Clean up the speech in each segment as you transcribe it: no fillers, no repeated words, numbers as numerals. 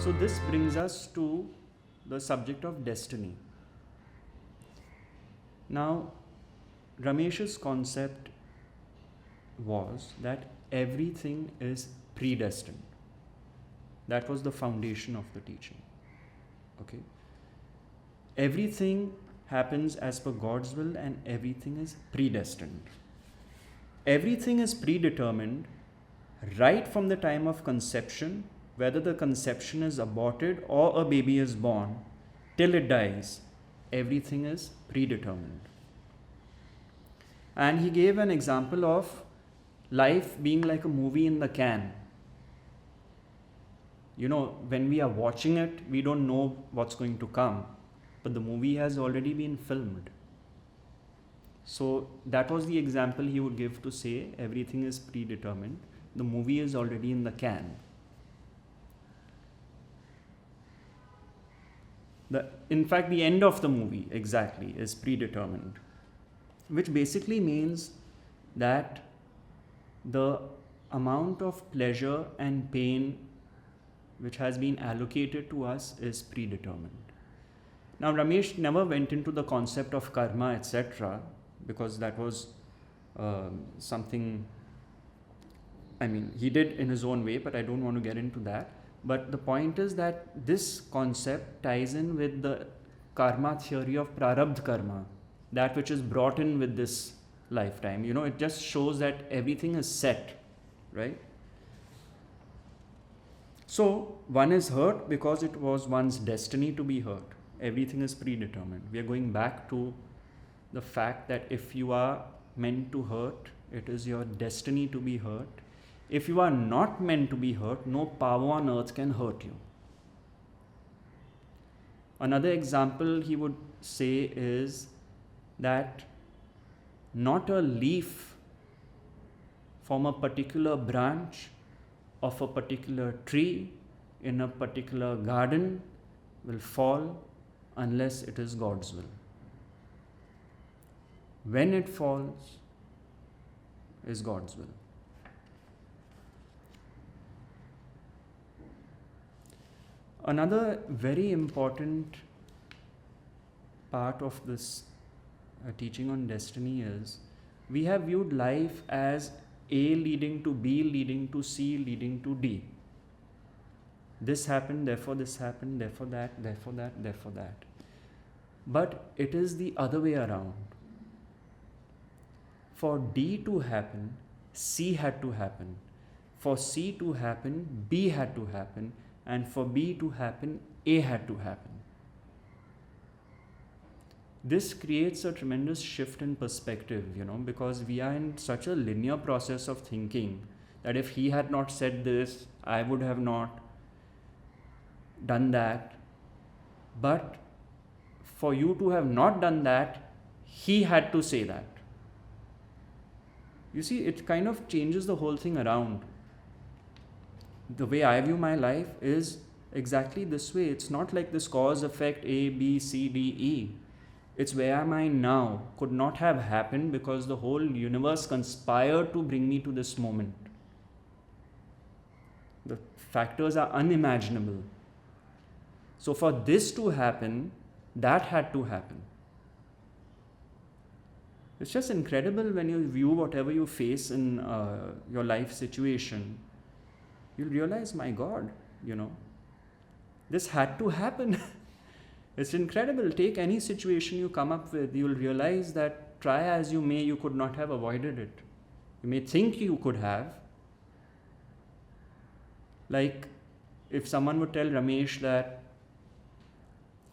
So this brings us to the subject of destiny. Now, Ramesh's concept was that everything is predestined. That was the foundation of the teaching. Okay? Everything happens as per God's will and everything is predestined. Everything is predetermined right from the time of conception, whether the conception is aborted or a baby is born, till it dies, everything is predetermined. And he gave an example of life being like a movie in the can. When we are watching it, we don't know what's going to come, but the movie has already been filmed. So that was the example he would give to say everything is predetermined. The movie is already in the can. In fact, the end of the movie exactly is predetermined, which basically means that the amount of pleasure and pain which has been allocated to us is predetermined. Now, Ramesh never went into the concept of karma, etc., because that was something, he did in his own way, but I don't want to get into that. But the point is that this concept ties in with the karma theory of prarabdha karma, that which is brought in with this lifetime. It just shows that everything is set, right? So one is hurt because it was one's destiny to be hurt. Everything is predetermined. We are going back to the fact that if you are meant to hurt, it is your destiny to be hurt. If you are not meant to be hurt, no power on earth can hurt you. Another example he would say is that not a leaf from a particular branch of a particular tree in a particular garden will fall unless it is God's will. When it falls is God's will. Another very important part of this teaching on destiny is we have viewed life as A leading to B, leading to C, leading to D. This happened, therefore this happened, therefore that, therefore that, therefore that. But it is the other way around. For D to happen, C had to happen. For C to happen, B had to happen. And for B to happen, A had to happen. This creates a tremendous shift in perspective, because we are in such a linear process of thinking that if he had not said this, I would have not done that. But for you to have not done that, he had to say that. You see, it kind of changes the whole thing around. The way I view my life is exactly this way. It's not like this cause effect A, B, C, D, E. It's where am I now could not have happened because the whole universe conspired to bring me to this moment. The factors are unimaginable. So for this to happen, that had to happen. It's just incredible when you view whatever you face in your life situation. You'll realize, my God, this had to happen. It's incredible. Take any situation you come up with, you'll realize that try as you may, you could not have avoided it. You may think you could have. Like if someone would tell Ramesh that,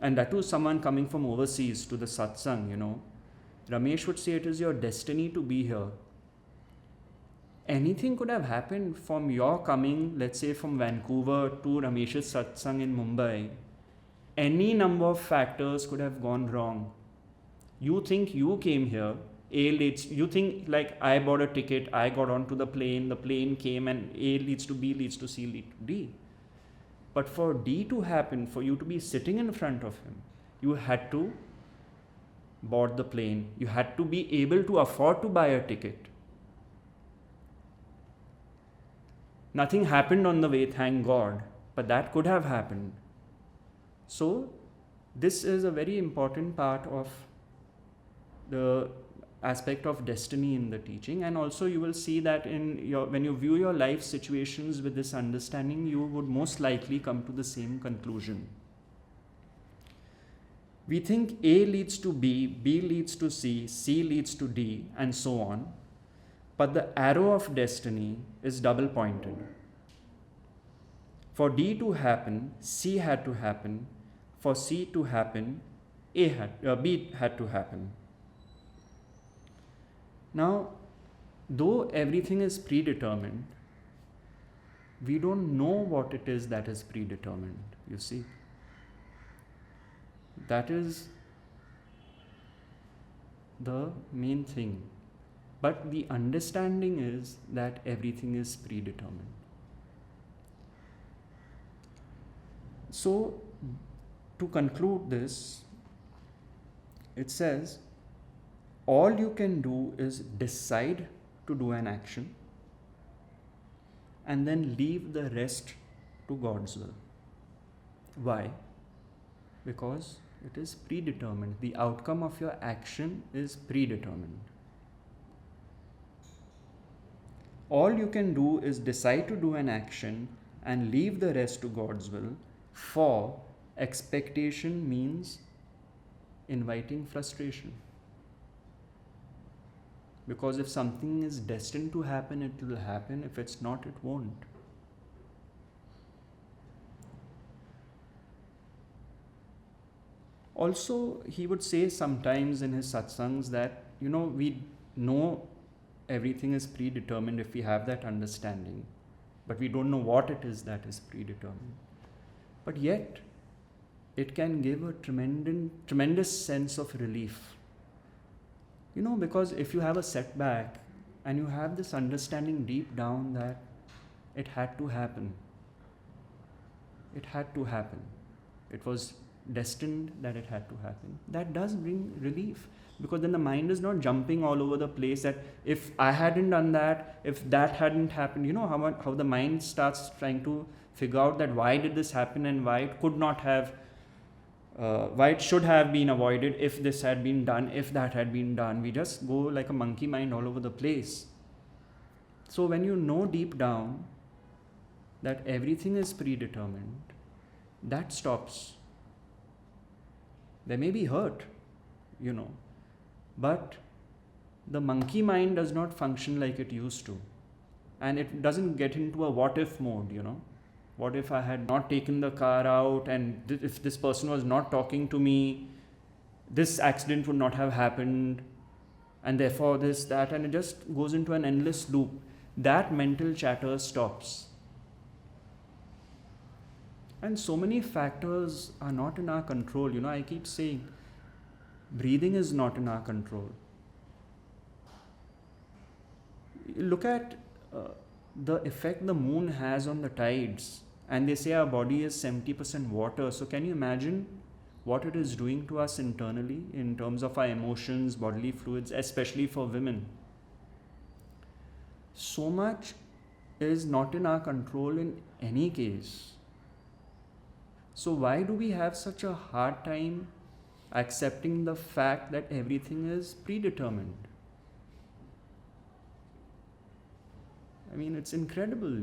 and that too someone coming from overseas to the satsang, Ramesh would say it is your destiny to be here. Anything could have happened from your coming, let's say from Vancouver to Ramesh's satsang in Mumbai. Any number of factors could have gone wrong. You think you came here, you think like I bought a ticket, I got onto the plane came and A leads to B, leads to C, leads to D. But for D to happen, for you to be sitting in front of him, you had to board the plane. You had to be able to afford to buy a ticket. Nothing happened on the way, thank God. but that could have happened. So this is a very important part of the aspect of destiny in the teaching. And also you will see that when you view your life situations with this understanding, you would most likely come to the same conclusion. We think A leads to B, B leads to C, C leads to D, and so on. But the arrow of destiny is double pointed. For D to happen, C had to happen. For C to happen, B had to happen. Now, though everything is predetermined, we don't know what it is that is predetermined, you see. That is the main thing. But the understanding is that everything is predetermined. So, to conclude this, it says, all you can do is decide to do an action and then leave the rest to God's will. Why? Because it is predetermined. The outcome of your action is predetermined. All you can do is decide to do an action and leave the rest to God's will, for expectation means inviting frustration. Because if something is destined to happen, it will happen. If it's not, it won't. Also, he would say sometimes in his satsangs that, we know everything is predetermined if we have that understanding, but we don't know what it is that is predetermined. But yet, it can give a tremendous sense of relief. Because if you have a setback and you have this understanding deep down that it had to happen, it was destined that it had to happen, that does bring relief, because then the mind is not jumping all over the place that if I hadn't done that, if that hadn't happened, how the mind starts trying to figure out that why did this happen and why it could not have, why it should have been avoided, if this had been done, if that had been done. We just go like a monkey mind all over the place. So when you know deep down that everything is predetermined, that stops. There may be hurt, but the monkey mind does not function like it used to. And it doesn't get into a what if mode, What if I had not taken the car out, and if this person was not talking to me, this accident would not have happened, and therefore this, that, and it just goes into an endless loop. That mental chatter stops. And so many factors are not in our control. I keep saying, breathing is not in our control. Look at the effect the moon has on the tides. And they say our body is 70% water. So can you imagine what it is doing to us internally in terms of our emotions, bodily fluids, especially for women? So much is not in our control in any case. So why do we have such a hard time accepting the fact that everything is predetermined? I mean, it's incredible,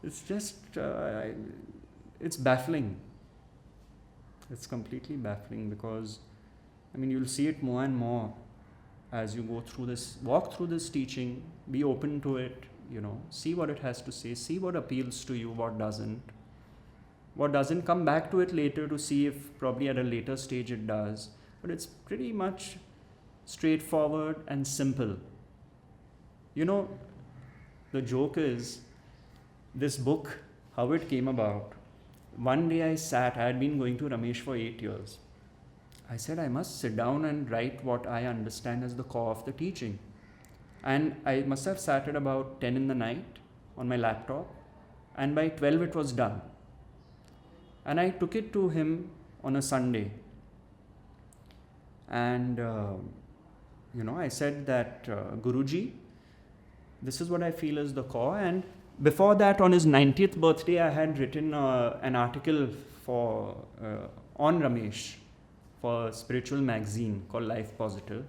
It's just, it's baffling. It's completely baffling, because, you'll see it more and more as you go through this, walk through this teaching, be open to it, see what it has to say, see what appeals to you, what doesn't. What doesn't, come back to it later to see if probably at a later stage it does. But it's pretty much straightforward and simple. The joke is, this book, how it came about. One day I had been going to Ramesh for 8 years. I said, I must sit down and write what I understand as the core of the teaching. And I must have sat at about 10 in the night on my laptop, and by 12 it was done. And I took it to him on a Sunday. And I said that, Guruji, this is what I feel is the core. And before that, on his 90th birthday, I had written an article for on Ramesh for a spiritual magazine called Life Positive.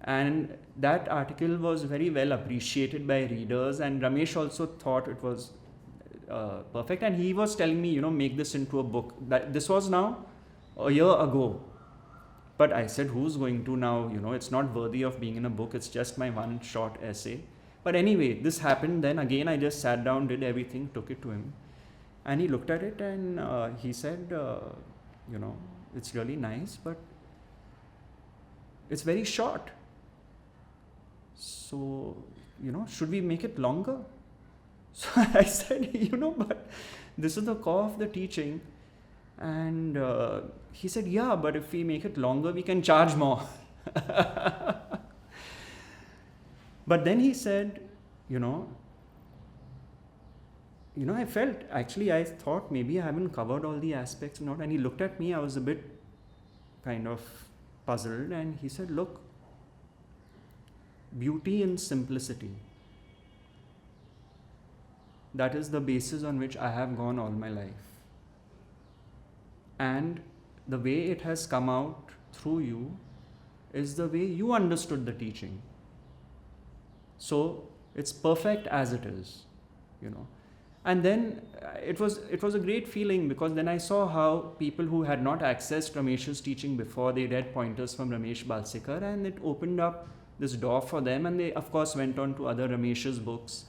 And that article was very well appreciated by readers, and Ramesh also thought it was perfect. And he was telling me, make this into a book. This was now a year ago. But I said, who's going to now? It's not worthy of being in a book. It's just my one short essay. But anyway, this happened. Then again, I just sat down, did everything, took it to him. And he looked at it and he said, it's really nice, but it's very short. So, should we make it longer? So I said, but this is the core of the teaching. And he said, yeah, but if we make it longer, we can charge more. But then he said, I felt, actually, I thought maybe I haven't covered all the aspects or not. And he looked at me, I was a bit kind of puzzled. And he said, look, beauty in simplicity. That is the basis on which I have gone all my life. And the way it has come out through you is the way you understood the teaching. So it's perfect as it is, And then it was a great feeling, because then I saw how people who had not accessed Ramesh's teaching before, they read pointers from Ramesh Balsekar, and it opened up this door for them. And they, of course, went on to other Ramesh's books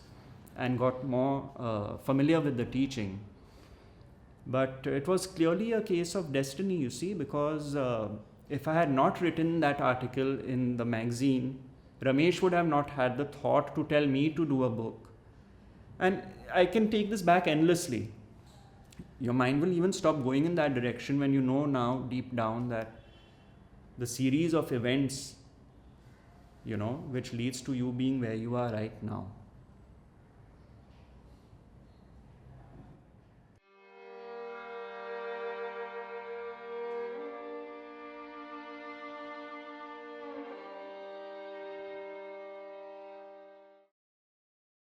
and got more familiar with the teaching. But it was clearly a case of destiny, you see, because if I had not written that article in the magazine, Ramesh would have not had the thought to tell me to do a book. And I can take this back endlessly. Your mind will even stop going in that direction when you know now deep down that the series of events, which leads to you being where you are right now.